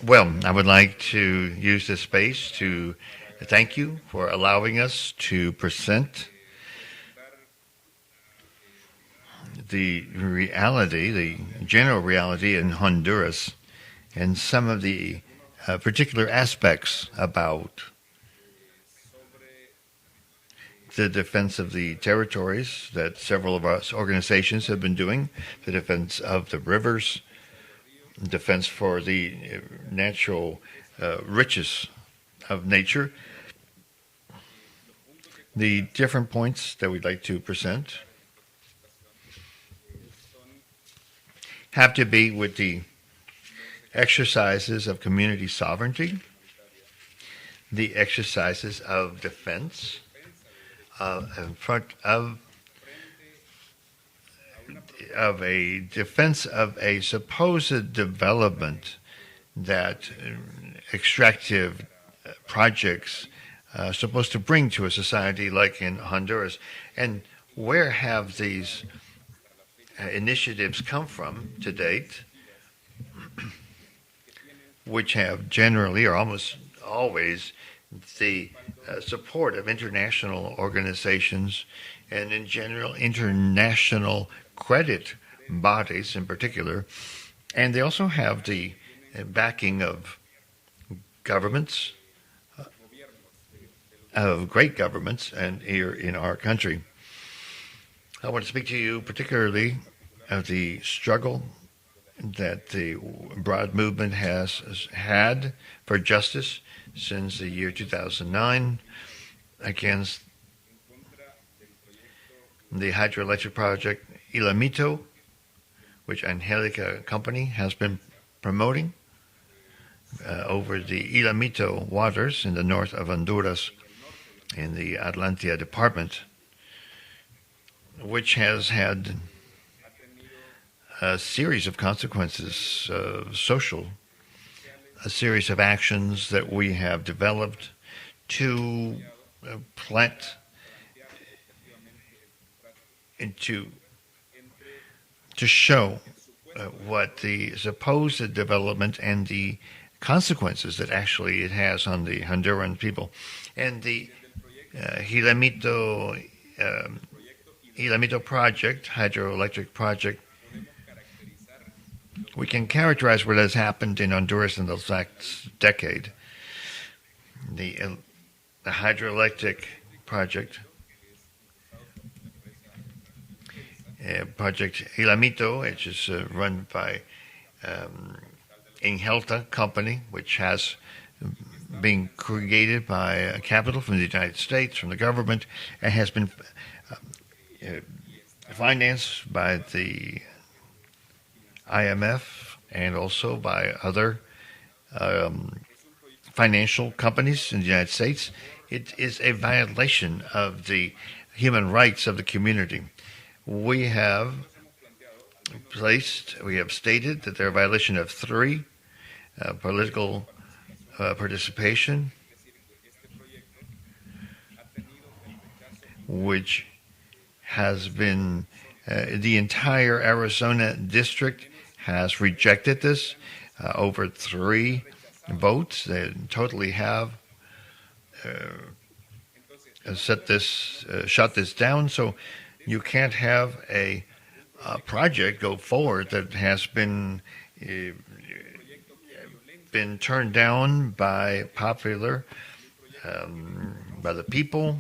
Well, I would like to use this space to thank you for allowing us to present the reality, the general reality in Honduras, and some of the particular aspects about the defense of the territories that several of us organizations have been doing, the defense of the rivers, defense for the natural riches of nature, the different points that we'd like to present have to be with the exercises of community sovereignty, the exercises of defense, in front of a defense of a supposed development that extractive projects are supposed to bring to a society like in Honduras. And where have these initiatives come from to date, which have generally or almost always the support of international organizations and in general international credit bodies in particular, and they also have the backing of governments, of great governments, and here in our country. I want to speak to you particularly of the struggle that the broad movement has had for justice since the year 2009 against the hydroelectric project Jilamito, which Angelica Company has been promoting over the Jilamito waters in the north of Honduras in the Atlantia department, which has had a series of consequences, social, a series of actions that we have developed to plant into to show what the supposed development and the consequences that actually it has on the Honduran people. And the Jilamito project, hydroelectric project, we can characterize what has happened in Honduras in the last decade. The hydroelectric project, Project Jilamito, which is run by Ingelta Company, which has been created by a capital from the United States, from the government, and has been financed by the IMF and also by other financial companies in the United States. It is a violation of the human rights of the community. We have stated that there are a violation of 3, political participation, which has been, the entire Arizona district has rejected this, over 3 votes. They totally have shut this down. So you can't have a project go forward that has been turned down by by the people,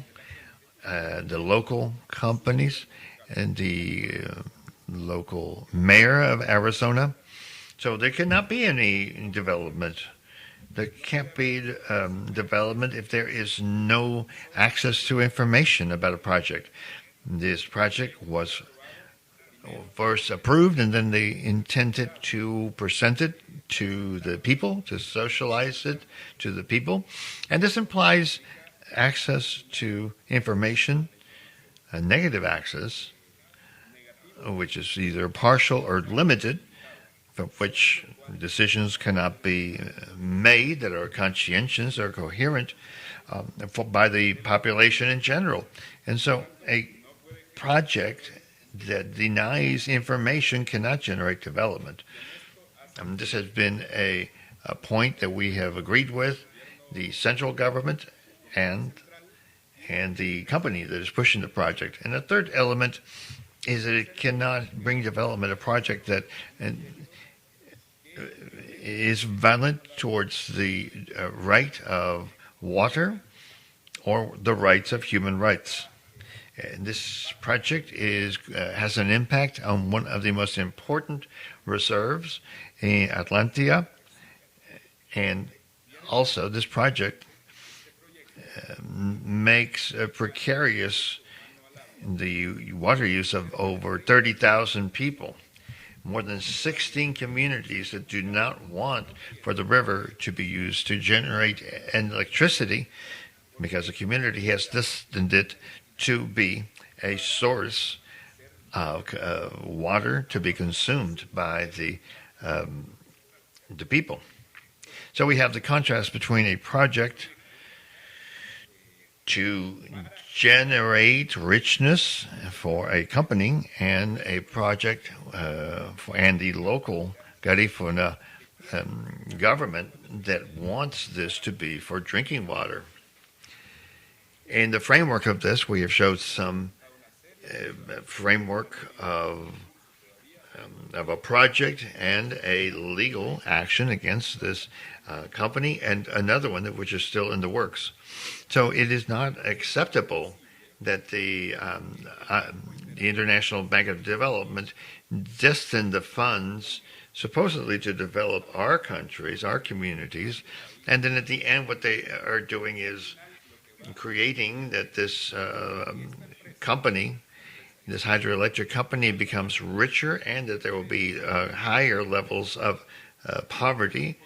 the local companies, and the local mayor of Arizona. So there cannot be any development. There can't be development if there is no access to information about a project. This project was first approved, and then they intended to present it to the people, to socialize it to the people. And this implies access to information, a negative access, which is either partial or limited, from which decisions cannot be made that are conscientious or coherent by the population in general. And so a project that denies information cannot generate development. This has been a point that we have agreed with the central government and the company that is pushing the project. And the third element is that it cannot bring development a project that is violent towards the right of water or the rights of human rights. And this project has an impact on one of the most important reserves in Atlantia, and also this project makes precarious the water use of over 30,000 people, more than 16 communities that do not want for the river to be used to generate an electricity, because the community has destined it to be a source of water to be consumed by the people. So we have the contrast between a project to generate richness for a company and a project and the local Garifuna government that wants this to be for drinking water. In the framework of this, we have showed some framework of a project and a legal action against this company, and another one which is still in the works. So it is not acceptable that the International Bank of Development destined the funds supposedly to develop our countries, our communities, and then at the end what they are doing is creating that this company, this hydroelectric company, becomes richer, and that there will be higher levels of poverty,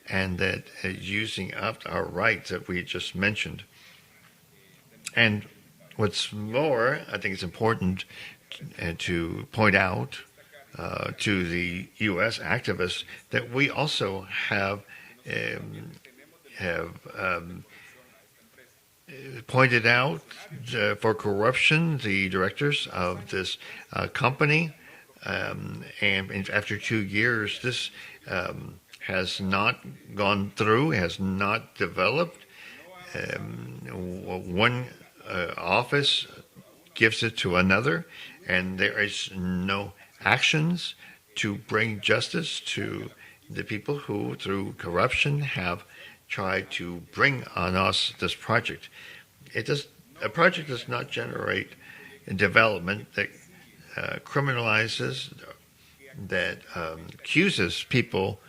and that using up our rights that we just mentioned. And what's more, I think it's important to point out to the U.S. activists that we also have pointed out for corruption the directors of this company, and after 2 years, this has not gone through, has not developed. One office gives it to another, and there is no actions to bring justice to the people who, through corruption, have tried to bring on us this project. A project does not generate development that criminalizes, that accuses people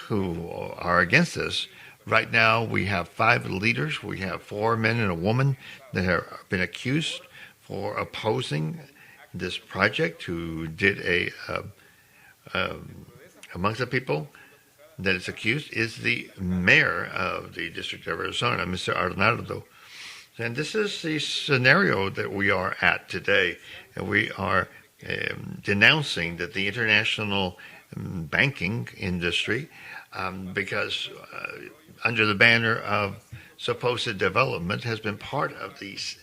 who are against this. Right now, we have 5 leaders. We have 4 men and a woman that have been accused for opposing this project, who did amongst the people that is accused is the mayor of the District of Arizona, Mr. Arnaldo. And this is the scenario that we are at today. And we are denouncing that the international banking industry, because under the banner of supposed development, has been part of these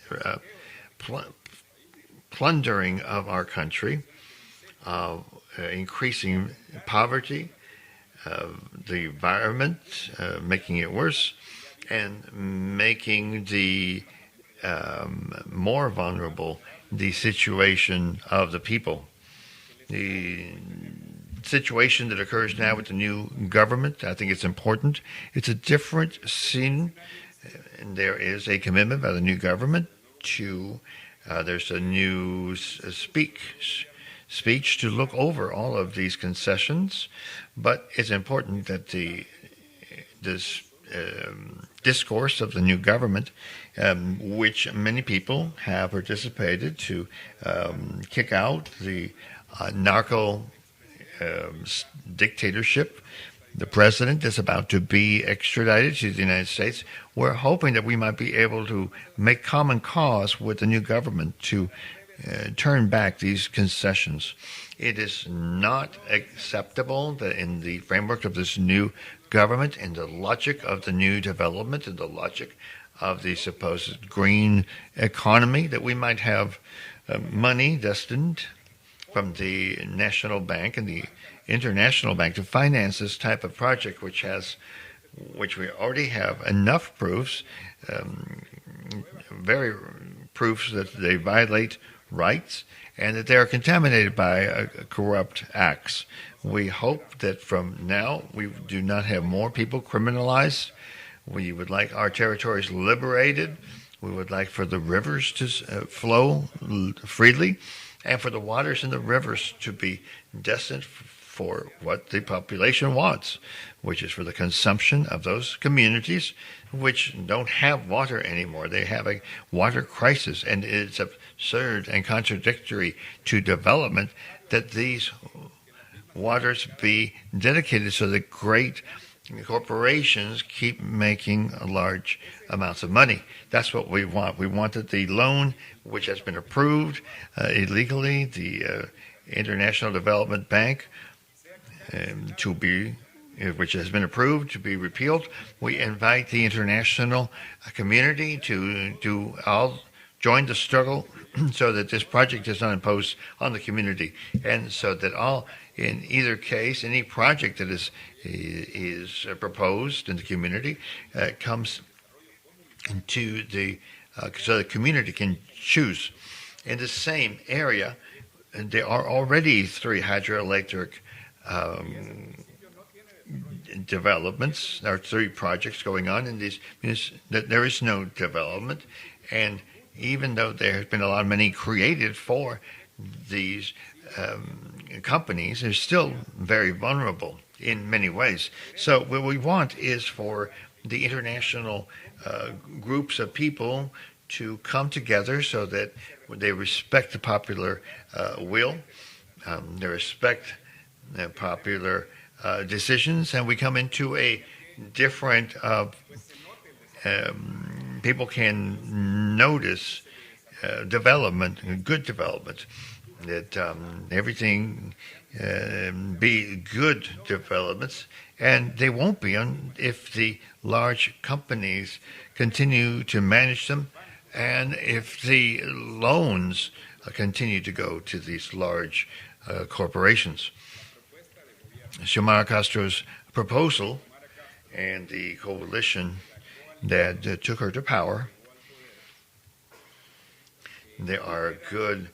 plundering of our country, increasing poverty, the environment, making it worse, and making the more vulnerable the situation of the people. The situation that occurs now with the new government, I think it's important. It's a different scene, and there is a commitment by the new government to, there's a new speech to look over all of these concessions, but it's important that this discourse of the new government, which many people have participated to kick out the narco dictatorship. The president is about to be extradited to the United States. We're hoping that we might be able to make common cause with the new government to turn back these concessions. It is not acceptable that in the framework of this new government, in the logic of the new development, in the logic of the supposed green economy, that we might have money destined from the National Bank and the international bank to finance this type of project, which we already have enough proofs, very proofs that they violate rights and that they are contaminated by corrupt acts. We hope that from now we do not have more people criminalized. We would like our territories liberated. We would like for the rivers to flow freely and for the waters in the rivers to be destined for what the population wants, which is for the consumption of those communities which don't have water anymore. They have a water crisis, and it's absurd and contradictory to development that these waters be dedicated so that great corporations keep making large amounts of money. That's what we want. We wanted the loan, which has been approved illegally, the International Development Bank, which has been approved to be repealed. We invite the international community to all join the struggle so that this project is not imposed on the community, and so that all, in either case, any project that is proposed in the community comes into so the community can choose. In the same area, there are already 3 hydroelectric developments. There are 3 projects going on in these. There is no development, and even though there has been a lot of money created for these companies, they're still very vulnerable in many ways. So what we want is for the international groups of people to come together so that they respect the popular will, they respect the popular decisions, and we come into a different people can notice development, good development, that everything be good developments, and they won't be if the large companies continue to manage them, and if the loans continue to go to these large corporations. Xiomara Castro's proposal and the coalition that took her to power, there are good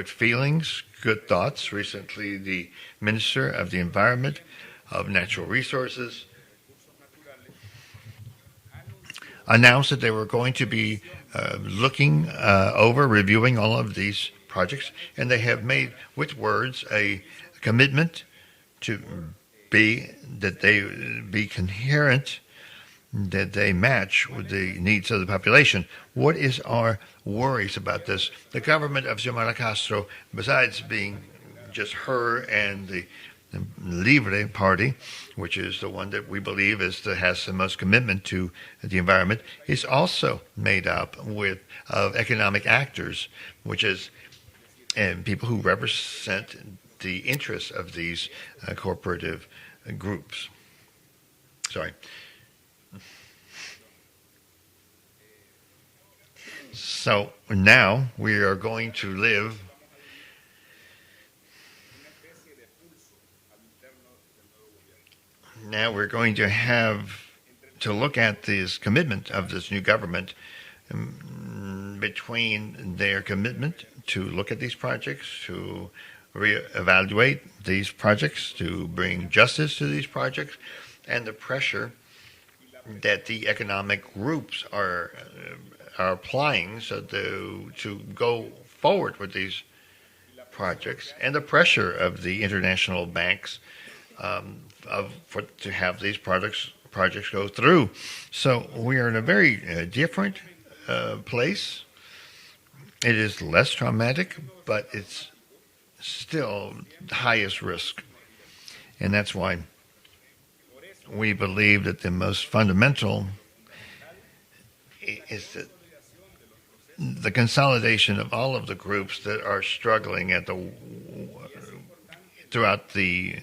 feelings, good thoughts. Recently, the Minister of the Environment, of Natural Resources, announced that they were going to be looking over, reviewing all of these projects, and they have made with words a commitment to that they be coherent, that they match with the needs of the population. What is our worries about this? The government of Xiomara Castro, besides being just her and the Libre Party, which is the one that we believe has the most commitment to the environment, is also made up of economic actors, which is and people who represent the interests of these corporative groups. Sorry. So now we are going to live now we're going to have to look at this commitment of this new government between their commitment to look at these projects, to reevaluate these projects, to bring justice to these projects, and the pressure that the economic groups are applying to go forward with these projects, and the pressure of the international banks to have these projects go through. So we are in a very different place. It is less traumatic, but it's still the highest risk. And that's why we believe that the most fundamental is that the consolidation of all of the groups that are struggling throughout the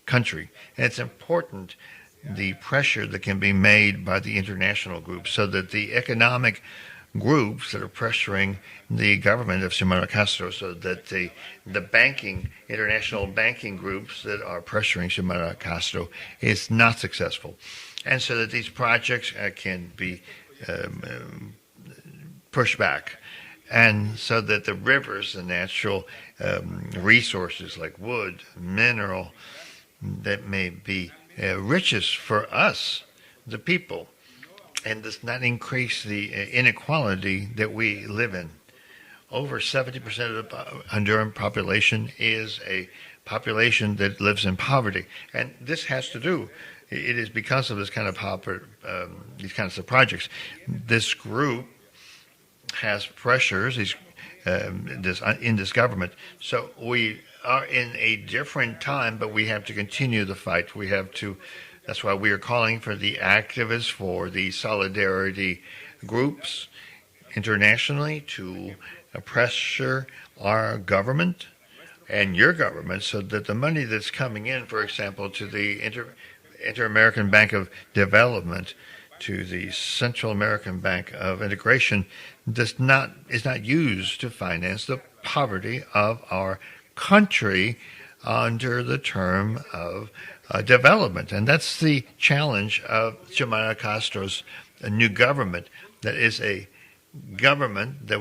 country. And it's important, the pressure that can be made by the international groups, so that the economic groups that are pressuring the government of Xiomara Castro, so that the international banking groups that are pressuring Xiomara Castro is not successful, and so that these projects can be pushed back, and so that the rivers, the natural resources like wood, mineral, that may be riches for us, the people, and does not increase the inequality that we live in. Over 70% of the Honduran population is a population that lives in poverty, and this has to do. It is because of this kind of these kinds of projects. This group has pressures in this government. So we are in a different time, but we have to continue the fight. We have to. That's why we are calling for the activists, for the solidarity groups internationally to pressure our government and your government, so that the money that's coming in, for example, to the Inter-American Bank of Development, to the Central American Bank of Integration, is not used to finance the poverty of our country under the term of development. And that's the challenge of Xiomara Castro's new government. That is a government that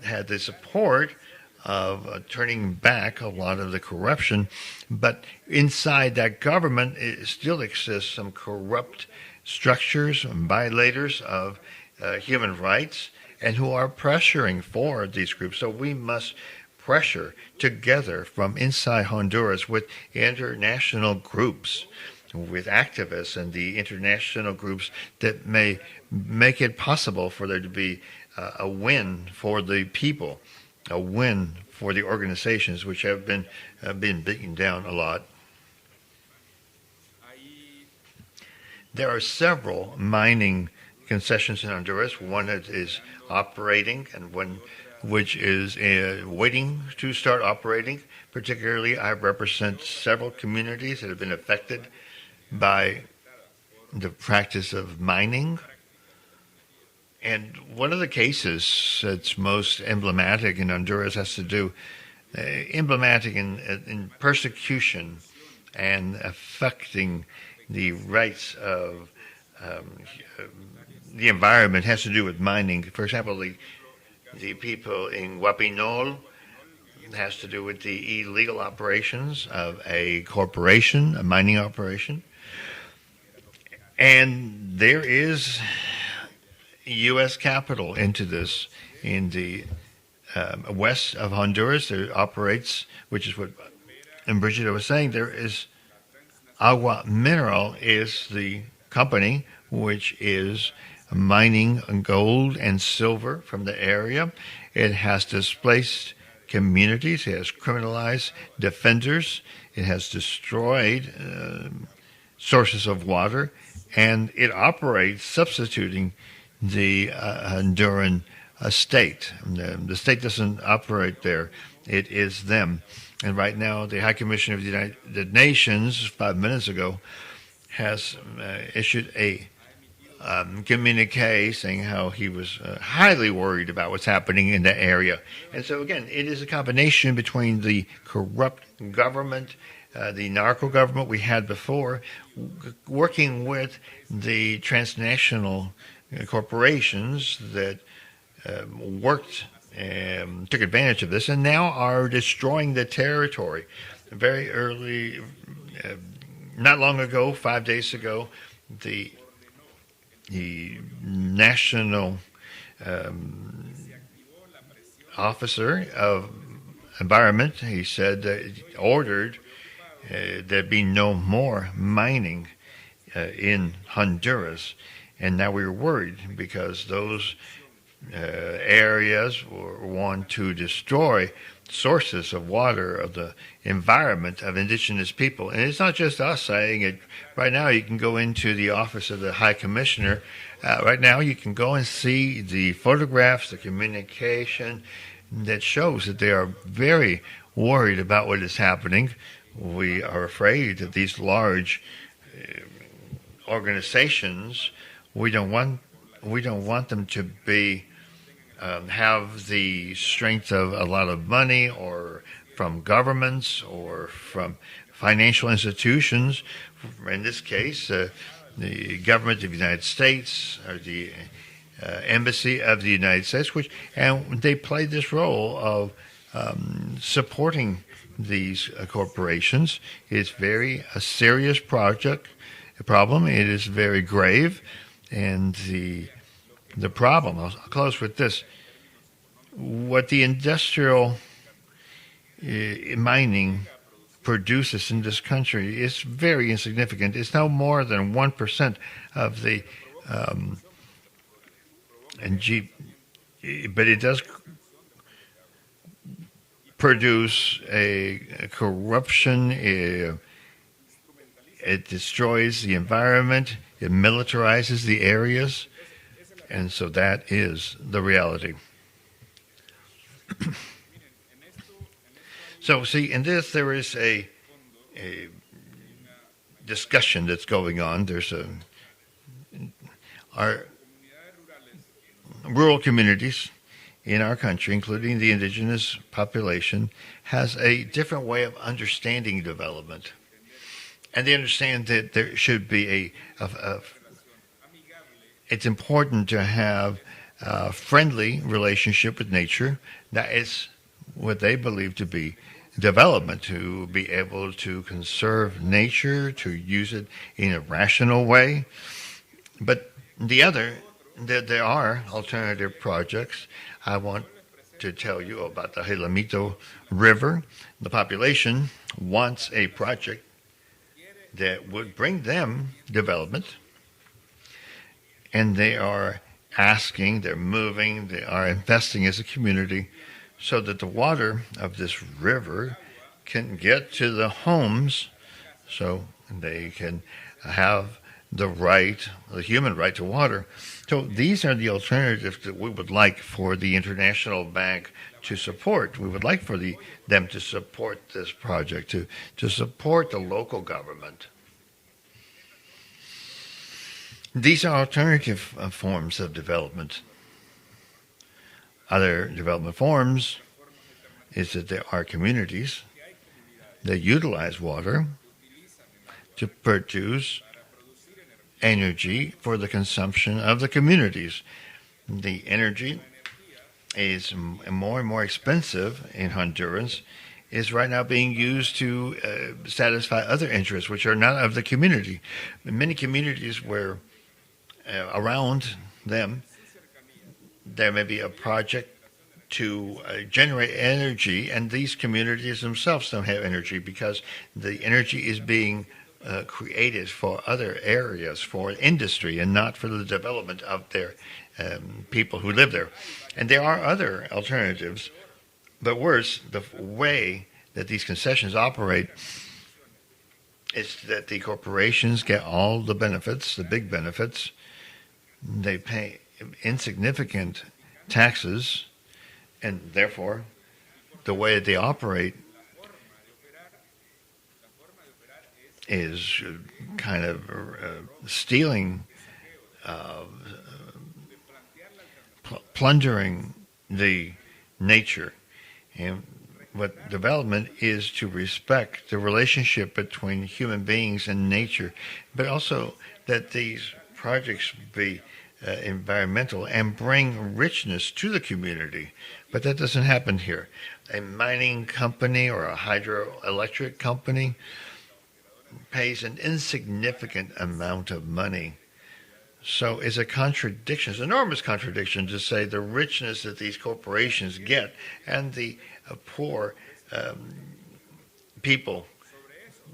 had the support of turning back a lot of the corruption, but inside that government it still exists some corrupt structures and violators of human rights, and who are pressuring for these groups. So we must pressure together from inside Honduras with international groups, with activists and the international groups that may make it possible for there to be a win for the people, a win for the organizations which have been beaten down a lot. There are several mining concessions in Honduras. One that is operating, and one which is waiting to start operating. Particularly, I represent several communities that have been affected by the practice of mining. And one of the cases that's most emblematic in Honduras has to do, emblematic in persecution and affecting the rights of the environment, has to do with mining. For example, the people in Guapinol, has to do with the illegal operations of a corporation, a mining operation. And there is U.S. capital into this. In the west of Honduras, there operates, which is what Brigitte was saying, there is Agua Mineral is the company which is mining gold and silver from the area. It has displaced communities. It has criminalized defenders. It has destroyed sources of water, and it operates substituting the Honduran state. The state doesn't operate there. It is them. And right now, the High Commissioner of the United Nations, 5 minutes ago, has issued a communique saying how he was highly worried about what's happening in the area. And so, again, it is a combination between the corrupt government, the narco government we had before, working with the transnational corporations that worked and took advantage of this, and now are destroying the territory. Very early, not long ago, 5 days ago, the national officer of environment, he said, ordered there be no more mining in Honduras. And now we're worried because those areas want to destroy sources of water, of the environment of indigenous people. And it's not just us saying it. Right now you can go into the office of the High Commissioner. Right now you can go and see the photographs, the communication that shows that they are very worried about what is happening. We are afraid that these large organizations, we don't want them to be have the strength of a lot of money or from governments or from financial institutions. In this case, the government of the United States or the embassy of the United States, and they play this role of supporting these corporations. It's a serious problem. It is very grave, and the problem. I'll close with this: what the industrial mining produces in this country is very insignificant. It's no more than 1% of the but it does produce a corruption. It destroys the environment. It militarizes the areas, and so that is the reality. So, see, in this there is a discussion that's going on. Our rural communities in our country, including the indigenous population, has a different way of understanding development. And they understand that there should be it's important to have a friendly relationship with nature. That is what they believe to be development, to be able to conserve nature, to use it in a rational way. But there are alternative projects. I want to tell you about the Jilamito River. The population wants a project that would bring them development, and they are asking, they're moving, they are investing as a community so that the water of this river can get to the homes so they can have the human right to water. So these are the alternatives that we would like for the International Bank to support. We would like for them to support this project, to support the local government. These are alternative forms of development. Other development forms is that there are communities that utilize water to produce energy for the consumption of the communities. The energy is more and more expensive in Honduras, is right now being used to satisfy other interests which are not of the community. In many communities where around them there may be a project to generate energy, and these communities themselves don't have energy because the energy is being created for other areas, for industry, and not for the development of their people who live there. And there are other alternatives, but worse, the way that these concessions operate is that the corporations get all the benefits, the big benefits. They pay insignificant taxes, and therefore the way that they operate is kind of stealing, plundering the nature. And what development is to respect the relationship between human beings and nature, but also that these projects be environmental and bring richness to the community. But that doesn't happen here. A mining company or a hydroelectric company pays an insignificant amount of money. So it's a contradiction, it's an enormous contradiction to say the richness that these corporations get and the poor people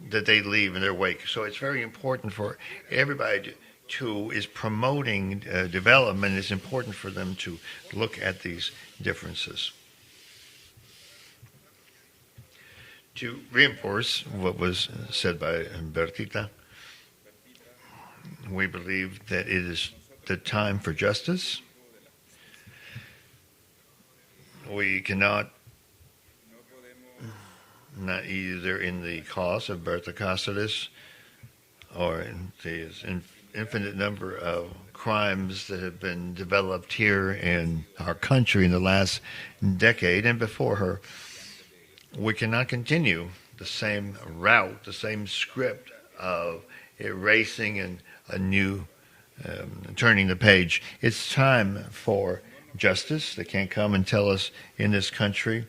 that they leave in their wake. So it's very important for everybody who is promoting development. It's important for them to look at these differences. To reinforce what was said by Bertita, we believe that it is the time for justice. We cannot, not either in the cause of Berta Cáceres or in infinite number of crimes that have been developed here in our country in the last decade and before her. We cannot continue the same route, the same script of erasing and a new turning the page. It's time for justice. They can't come and tell us in this country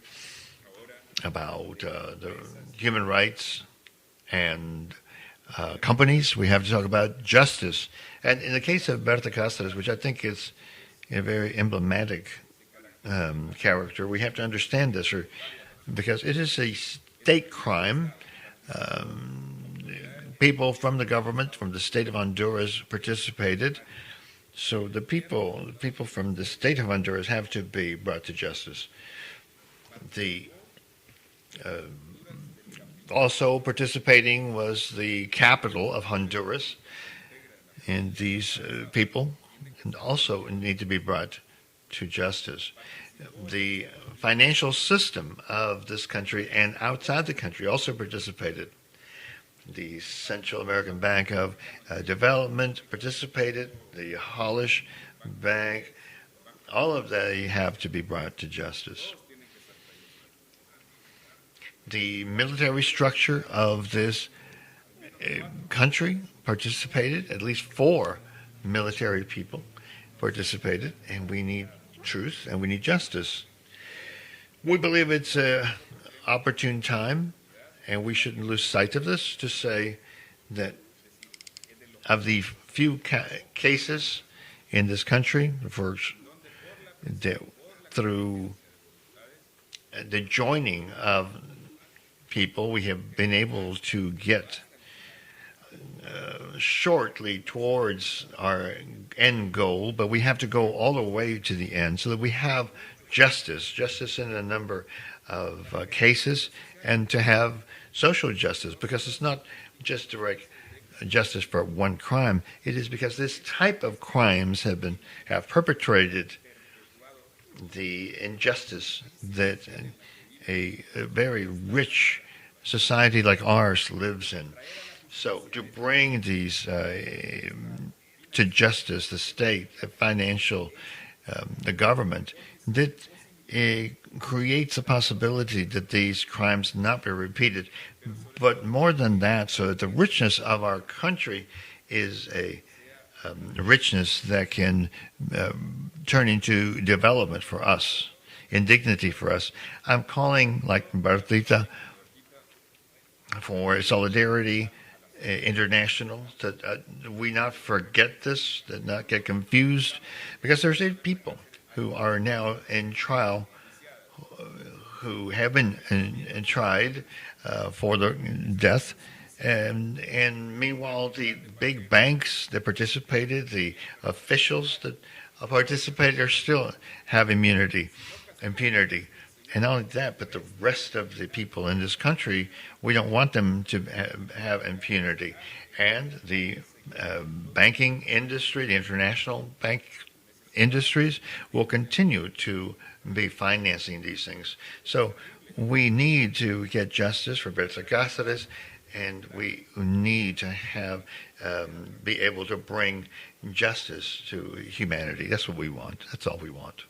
about the human rights and companies. We have to talk about justice. And in the case of Berta Cáceres, which I think is a very emblematic character, we have to understand this, because it is a state crime. People from the government, from the state of Honduras, participated. So the people from the state of Honduras have to be brought to justice. The also participating was the capital of Honduras, and these people also need to be brought to justice. The financial system of this country and outside the country also participated. The Central American Bank of Development participated, the Hollish Bank, all of they have to be brought to justice. The military structure of this country participated, at least 4 military people participated, and we need truth and we need justice. We believe it's an opportune time, and we shouldn't lose sight of this, to say that of the few cases in this country, through the joining of people, we have been able to get shortly towards our end goal, but we have to go all the way to the end so that we have justice in a number of cases, and to have social justice, because it's not just direct justice for one crime. It is because this type of crimes have perpetrated the injustice that a very rich society like ours lives in. So to bring these to justice, the state, the financial, the government, that creates a possibility that these crimes not be repeated. But more than that, so that the richness of our country is a richness that can turn into development for us, in dignity for us. I'm calling, like Bertita, for solidarity international, that we not forget this, that not get confused, because there's 8 people who are now in trial, who have been tried for their death. And meanwhile, the big banks that participated, the officials that participated, are still have impunity. And not only that, but the rest of the people in this country, we don't want them to have impunity. And the banking industry, the international bank industries, will continue to be financing these things. So we need to get justice for Berta Cáceres, and we need to have be able to bring justice to humanity. That's what we want. That's all we want.